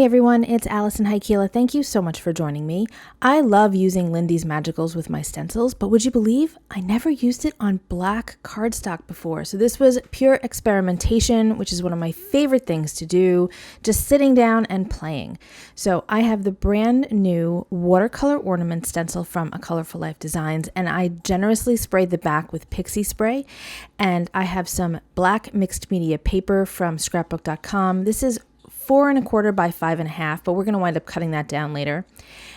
Hey everyone, it's Alison Heikkila. Thank you so much for joining me. I love using Lindy's Magicals with my stencils, but would you believe I never used it on black cardstock before? So this was pure experimentation, which is one of my favorite things to do, just sitting down and playing. So I have the brand new Watercolor Ornament stencil from A Colorful Life Designs, and I generously sprayed the back with Pixie spray, and I have some black mixed media paper from scrapbook.com. This is 4 1/4 by 5 1/2, but we're going to wind up cutting that down later.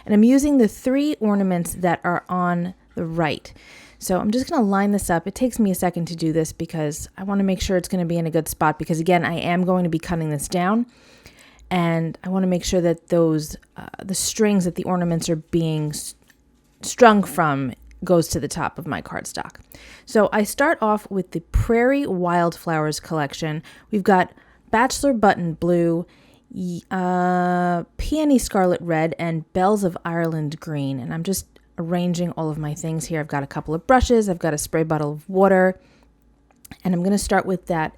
And I'm using the 3 ornaments that are on the right. So I'm just going to line this up. It takes me a second to do this because I want to make sure it's going to be in a good spot, because again, I am going to be cutting this down, and I want to make sure that those the strings that the ornaments are being strung from goes to the top of my cardstock. So I start off with the Prairie Wildflowers collection. We've got Bachelor Button Blue, Peony Scarlet Red, and Bells of Ireland Green. And I'm just arranging all of my things here. I've got a couple of brushes. I've got a spray bottle of water. And I'm going to start with that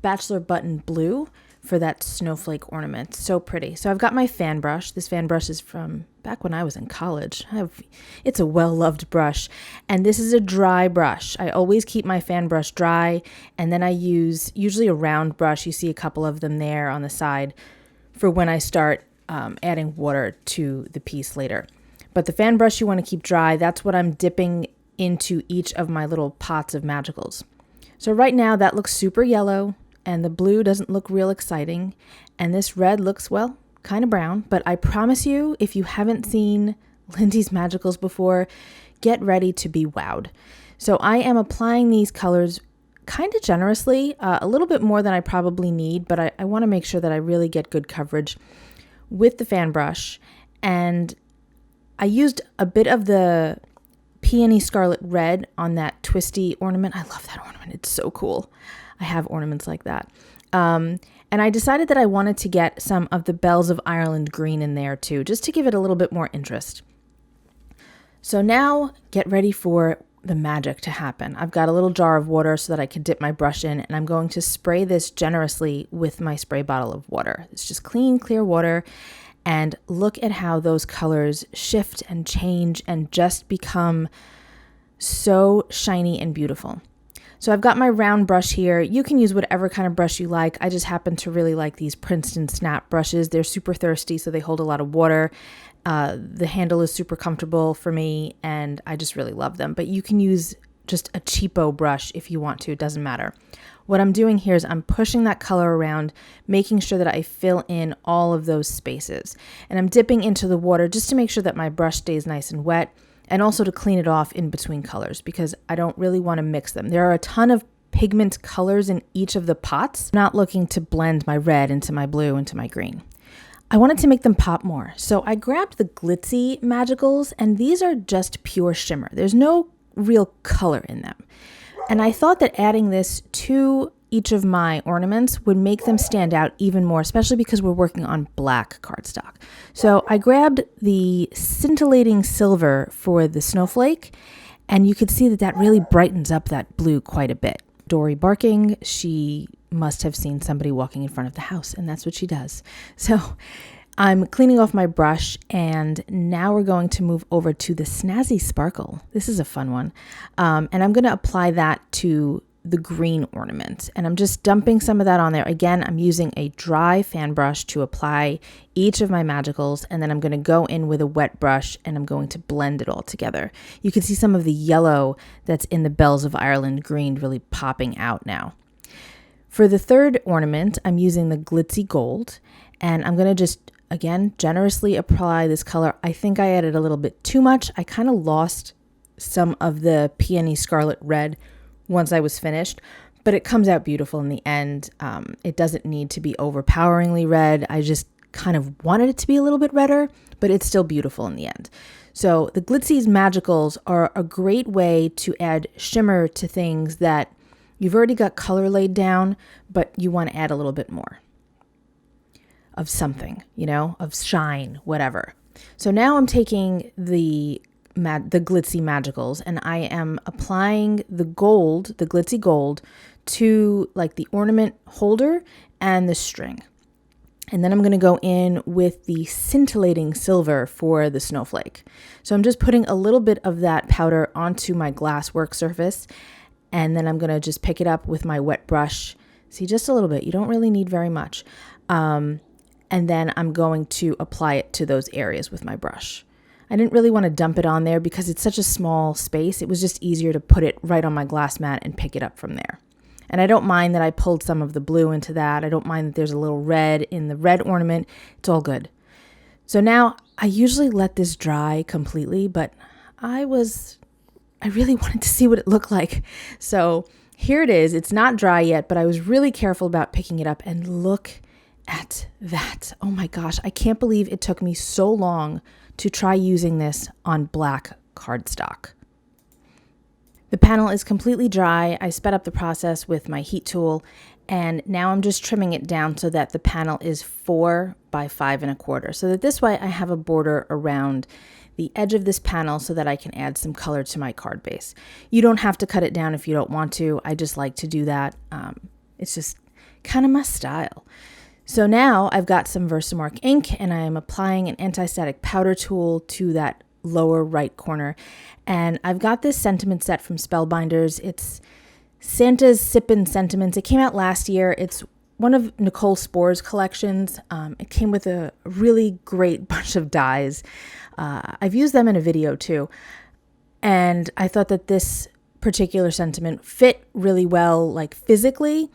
Bachelor Button Blue for that snowflake ornament. So pretty. So I've got my fan brush. This fan brush is from back when I was in college. It's a well-loved brush. And this is a dry brush. I always keep my fan brush dry. And then I use usually a round brush. You see a couple of them there on the side for when I start adding water to the piece later. But the fan brush you want to keep dry. That's what I'm dipping into each of my little pots of magicals. So right now that looks super yellow, and the blue doesn't look real exciting, and this red looks, well, kind of brown. But I promise you, if you haven't seen Lindy's Magicals before, get ready to be wowed. So I am applying these colors kind of generously, a little bit more than I probably need, but I want to make sure that I really get good coverage with the fan brush. And I used a bit of the Peony Scarlet Red on that twisty ornament. I love that ornament. It's so cool. I have ornaments like that. And I decided that I wanted to get some of the Bells of Ireland Green in there too, just to give it a little bit more interest. So now get ready for the magic to happen. I've got a little jar of water so that I can dip my brush in, and I'm going to spray this generously with my spray bottle of water. It's just clean, clear water. And look at how those colors shift and change and just become so shiny and beautiful. So I've got my round brush here. You can use whatever kind of brush you like. I just happen to really like these Princeton Snap brushes. They're super thirsty, so they hold a lot of water. The handle is super comfortable for me, and I just really love them. But you can use just a cheapo brush if you want to. It doesn't matter. What I'm doing here is I'm pushing that color around, making sure that I fill in all of those spaces. And I'm dipping into the water just to make sure that my brush stays nice and wet, and also to clean it off in between colors, because I don't really want to mix them. There are a ton of pigment colors in each of the pots. I'm not looking to blend my red into my blue into my green. I wanted to make them pop more. So I grabbed the Glitzy Magicals, and these are just pure shimmer. There's no real color in them. And I thought that adding this to each of my ornaments would make them stand out even more, especially because we're working on black cardstock. So I grabbed the Scintillating Silver for the snowflake, and you could see that that really brightens up that blue quite a bit. Dory barking, she must have seen somebody walking in front of the house, and that's what she does. So I'm cleaning off my brush, and now we're going to move over to the Snazzy Sparkle. This is a fun one. And I'm going to apply that to the green ornament, and I'm just dumping some of that on there. Again, I'm using a dry fan brush to apply each of my magicals, and then I'm going to go in with a wet brush and I'm going to blend it all together. You can see some of the yellow that's in the Bells of Ireland Green really popping out now. For the third ornament, I'm using the Glitzy Gold, and I'm going to just, again, generously apply this color. I think I added a little bit too much. I kind of lost some of the Peony Scarlet Red once I was finished, but it comes out beautiful in the end. It doesn't need to be overpoweringly red. I just kind of wanted it to be a little bit redder, but it's still beautiful in the end. So the Glitzy's Magicals are a great way to add shimmer to things that you've already got color laid down, but you want to add a little bit more of something, of shine, whatever. So now I'm taking the Glitzy Magicals, and I am applying the gold, the Glitzy Gold, to like the ornament holder and the string. And then I'm going to go in with the Scintillating silver for the snowflake. So I'm just putting a little bit of that powder onto my glass work surface. And then I'm going to just pick it up with my wet brush. See, just a little bit. You don't really need very much. And then I'm going to apply it to those areas with my brush. I didn't really want to dump it on there because it's such a small space. It was just easier to put it right on my glass mat and pick it up from there. And I don't mind that I pulled some of the blue into that. I don't mind that there's a little red in the red ornament. It's all good. So now I usually let this dry completely, but I really wanted to see what it looked like. So here it is. It's not dry yet, but I was really careful about picking it up, and look at that. Oh my gosh. I can't believe it took me so long to try using this on black cardstock. The panel is completely dry. I sped up the process with my heat tool, and now I'm just trimming it down so that the panel is 4 by 5 1/4, so that this way I have a border around the edge of this panel so that I can add some color to my card base. You don't have to cut it down if you don't want to. I just like to do that. It's just kind of my style. So now I've got some VersaMark ink, and I am applying an anti-static powder tool to that lower right corner. And I've got this sentiment set from Spellbinders. It's Santa's Sippin sentiments. It came out last year. It's one of Nicole Spore's collections. It came with a really great bunch of dies. I've used them in a video too. And I thought that this particular sentiment fit really well, like physically.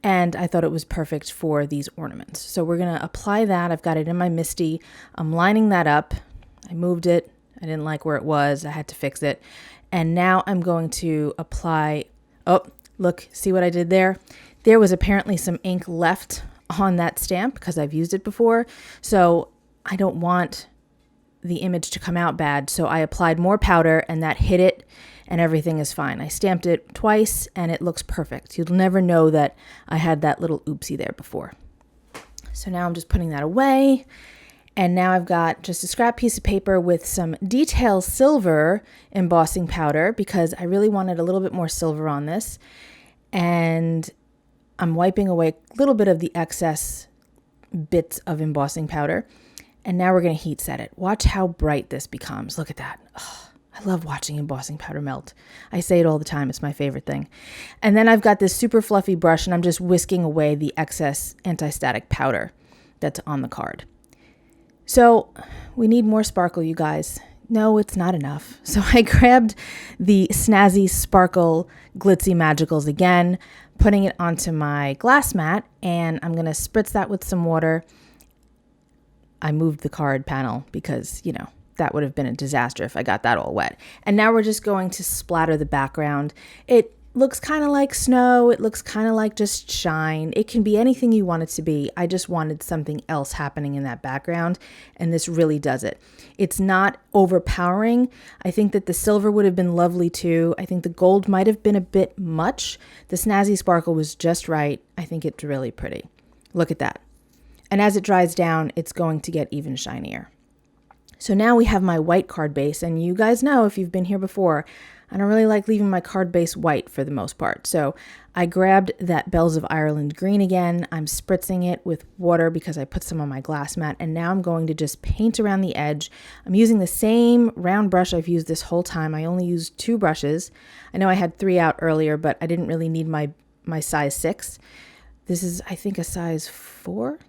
And I thought it was perfect for these ornaments. So we're going to apply that. I've got it in my MISTI. I'm lining that up. I moved it. I didn't like where it was. I had to fix it. And now I'm going to apply, oh, look, see what I did there? There was apparently some ink left on that stamp because I've used it before. So I don't want the image to come out bad. So I applied more powder, and that hit it, and everything is fine. I stamped it twice and it looks perfect. You'll never know that I had that little oopsie there before. So now I'm just putting that away. And now I've got just a scrap piece of paper with some detail silver embossing powder because I really wanted a little bit more silver on this. And I'm wiping away a little bit of the excess bits of embossing powder. And now we're going to heat set it. Watch how bright this becomes. Look at that. Oh, I love watching embossing powder melt. I say it all the time. It's my favorite thing. And then I've got this super fluffy brush, and I'm just whisking away the excess anti-static powder that's on the card. So we need more sparkle, you guys. No, it's not enough. So I grabbed the Snazzy Sparkle Glitzy Magicals again, putting it onto my glass mat, and I'm going to spritz that with some water. I moved the card panel because, that would have been a disaster if I got that all wet. And now we're just going to splatter the background. It looks kind of like snow. It looks kind of like just shine. It can be anything you want it to be. I just wanted something else happening in that background, and this really does it. It's not overpowering. I think that the silver would have been lovely too. I think the gold might have been a bit much. The Snazzy Sparkle was just right. I think it's really pretty. Look at that. And as it dries down, it's going to get even shinier. So now we have my white card base, and you guys know if you've been here before, I don't really like leaving my card base white for the most part. So I grabbed that Bells of Ireland green again. I'm spritzing it with water because I put some on my glass mat, and now I'm going to just paint around the edge. I'm using the same round brush I've used this whole time. I only used 2 brushes. I know I had 3 out earlier, but I didn't really need my size 6. This is, I think, a size 4,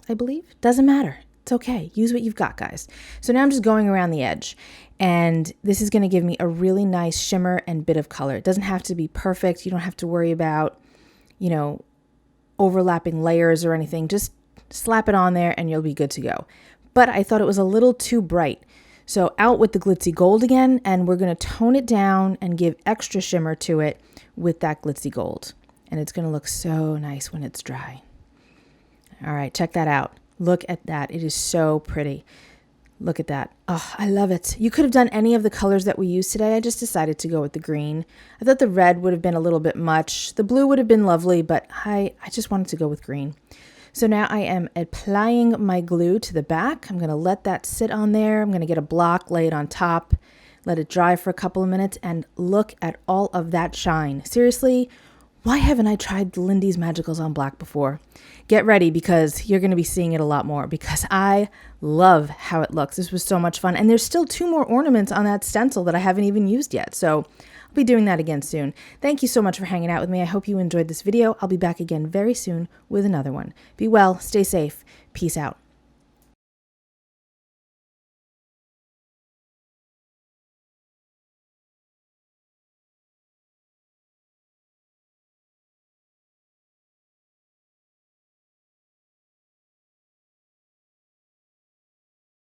I believe. Doesn't matter. It's okay. Use what you've got, guys. So now I'm just going around the edge, and this is going to give me a really nice shimmer and bit of color. It doesn't have to be perfect. You don't have to worry about, overlapping layers or anything. Just slap it on there and you'll be good to go. But I thought it was a little too bright. So out with the glitzy gold again, and we're going to tone it down and give extra shimmer to it with that glitzy gold. And it's going to look so nice when it's dry. All right, check that out. Look at that. It is so pretty. Look at that. Oh, I love it. You could have done any of the colors that we used today. I just decided to go with the green. I thought the red would have been a little bit much. The blue would have been lovely, but I just wanted to go with green. So now I am applying my glue to the back. I'm going to let that sit on there. I'm going to get a block, lay it on top, let it dry for a couple of minutes, and look at all of that shine. Seriously, Why haven't I tried Lindy's Magicals on black before? Get ready because you're going to be seeing it a lot more because I love how it looks. This was so much fun. And there's still 2 more ornaments on that stencil that I haven't even used yet. So I'll be doing that again soon. Thank you so much for hanging out with me. I hope you enjoyed this video. I'll be back again very soon with another one. Be well, stay safe. Peace out.